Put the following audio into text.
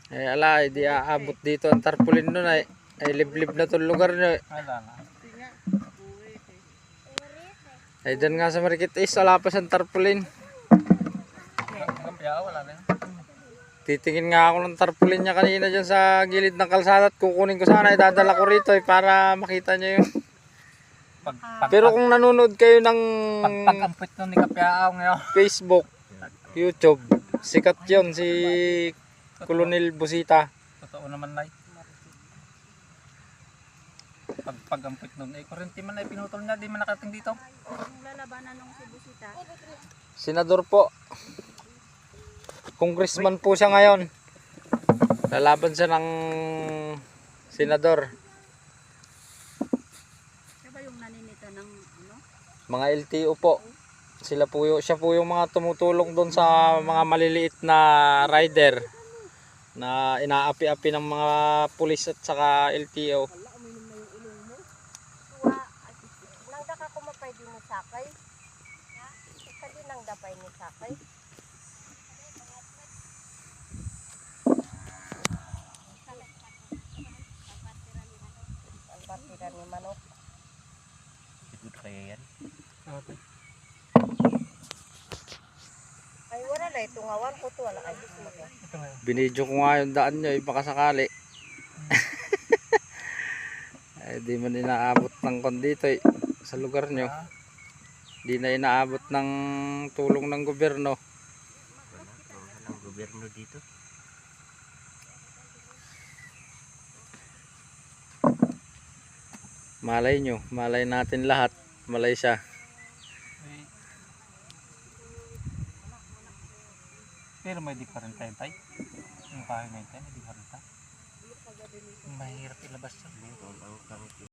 Eh ala, di aabot dito ang tarpaulin nun ay. Ay liblib na itong lugar nyo eh. Wala na. Ay dyan nga sa Marikit East, wala pa siyang tarpaulin. Kapya, wala na yun. Titingin nga ako ng tarpaulin niya kanina dyan sa gilid ng kalsada at kukunin ko sana, idadala ko rito eh, para makita niyo yung... Pero kung nanonood kayo ng pag-ampit nun ni Kapya ngayon. Facebook, YouTube, sikat yun si Colonel Busita. Totoo naman na. Pag-ampit nun, eh kurente man ay pinutol niya, di man nakarating dito. Yung lalabanan ng si Busita. Senador po. Congressman po siya ngayon. Lalaban siya ng senador. Siya ba yung naninita ng ano? Mga LTO po. Siya po yung mga tumutulong doon sa mga maliliit na rider na inaapi-api ng mga pulis at saka LTO. Nang daka ko mapay din mo sakay. Kadi nang dapay ni sakay. Ang partida ni manok. Good kaya yan. Ay wala na itungawan ko to wala ay mo. Binidyo ko nga yung daan nyo, baka sakali. Ay di man inaabot ng kondito eh, sa lugar nyo. Di na inaabot ng tulong ng gobyerno. Ang gobyerno dito. Malay nyo, malay natin lahat, malay siya. Pero may di pa rin tayo tay. Yung bahay na yun tayo, may di pa rin tayo. Mahirap ilabas yun.